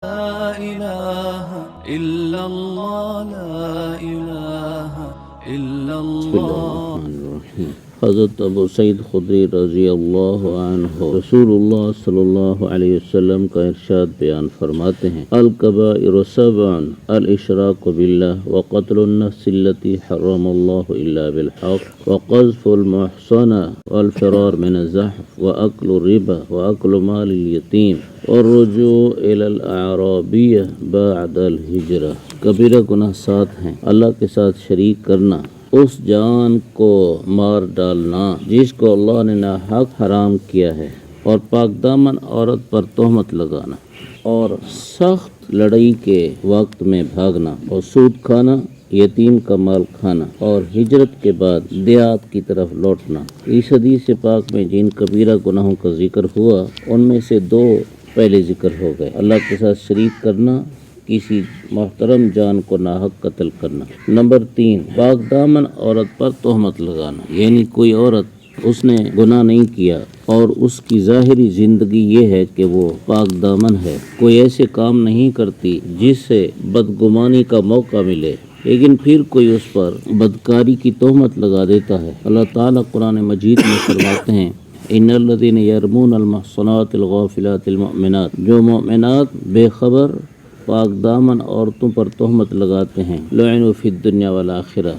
لا إله إلا الله لا إله إلا بسم اللہ الله. الرحمن الرحیم. حضرت ابو سعید خدری رضی اللہ عنہ رسول اللہ صلی اللہ علیہ وسلم کا ارشاد بیان فرماتے ہیں: الکبائر سبع، الاشراک باللہ وقتل النفس التي حرم اللہ الا بالحق وقذف المحصنہ والفرار من الزحف واکل الربا واکل مال الیتیم والرجوع الى الاعرابیہ بعد الہجرہ. کبیرہ گناہ 7 ہیں: اللہ کے ساتھ شریک کرنا، اس جان کو مار ڈالنا جس کو اللہ نے ناحق حرام کیا ہے، اور پاک دامن عورت پر تہمت لگانا، اور سخت لڑائی کے وقت میں بھاگنا، اور سود کھانا، یتیم کا مال کھانا، اور ہجرت کے بعد دیہات کی طرف لوٹنا. اس حدیث پاک میں جن کبیرہ گناہوں کا ذکر ہوا ان میں سے 2 پہلے ذکر ہو گئے: اللہ کے ساتھ شریک کرنا، کسی محترم جان کو ناحق قتل کرنا. نمبر 3، پاک دامن عورت پر تہمت لگانا، یعنی کوئی عورت اس نے گناہ نہیں کیا اور اس کی ظاہری زندگی یہ ہے کہ وہ پاک دامن ہے، کوئی ایسے کام نہیں کرتی جس سے بدگمانی کا موقع ملے، لیکن پھر کوئی اس پر بدکاری کی تہمت لگا دیتا ہے. اللہ تعالیٰ قرآن مجید میں فرماتے ہیں: ان الذین یرمون المحصنات الغافلات المؤمنات، جو مومنات بے خبر پاک دامن عورتوں پر تہمت لگاتے ہیں، لعنوا فی الدنیا والآخرہ،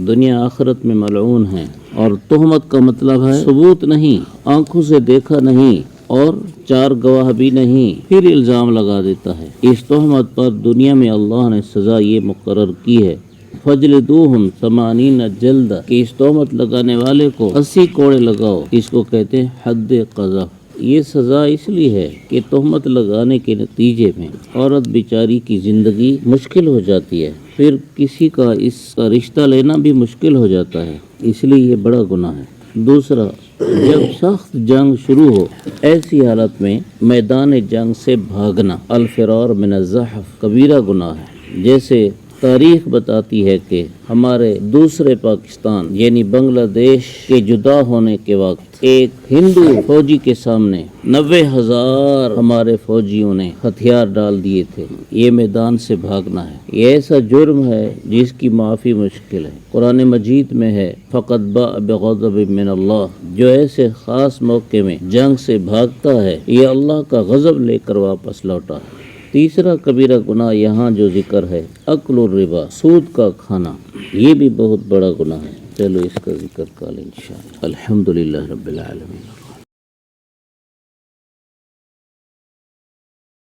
دنیا آخرت میں ملعون ہیں. اور تہمت کا مطلب ہے ثبوت نہیں، آنکھوں سے دیکھا نہیں اور 4 گواہ بھی نہیں، پھر الزام لگا دیتا ہے. اس تہمت پر دنیا میں اللہ نے سزا یہ مقرر کی ہے: فجلدوہم 80 جلدہ، کہ اس تہمت لگانے والے کو 80 کوڑے لگاؤ. اس کو کہتے ہیں حد قذف. یہ سزا اس لیے ہے کہ تہمت لگانے کے نتیجے میں عورت بیچاری کی زندگی مشکل ہو جاتی ہے، پھر کسی کا اس کا رشتہ لینا بھی مشکل ہو جاتا ہے، اس لیے یہ بڑا گناہ ہے. دوسرا، جب سخت جنگ شروع ہو، ایسی حالت میں میدان جنگ سے بھاگنا، الفرار من الزحف، کبیرہ گناہ ہے. جیسے تاریخ بتاتی ہے کہ ہمارے دوسرے پاکستان یعنی بنگلہ دیش کے جدا ہونے کے وقت ایک ہندو فوجی کے سامنے 90,000 ہمارے فوجیوں نے ہتھیار ڈال دیے تھے. یہ میدان سے بھاگنا ہے، یہ ایسا جرم ہے جس کی معافی مشکل ہے. قرآن مجید میں ہے: فقد باء بغضب من اللہ، جو ایسے خاص موقع میں جنگ سے بھاگتا ہے یہ اللہ کا غضب لے کر واپس لوٹا ہے. تیسرا کبیرہ گناہ یہاں جو ذکر ہے، اکل الربا، سود کا کھانا، یہ بھی بہت بڑا گناہ ہے. چلو اس کا ذکر کل انشاءاللہ. الحمدللہ رب العالمین.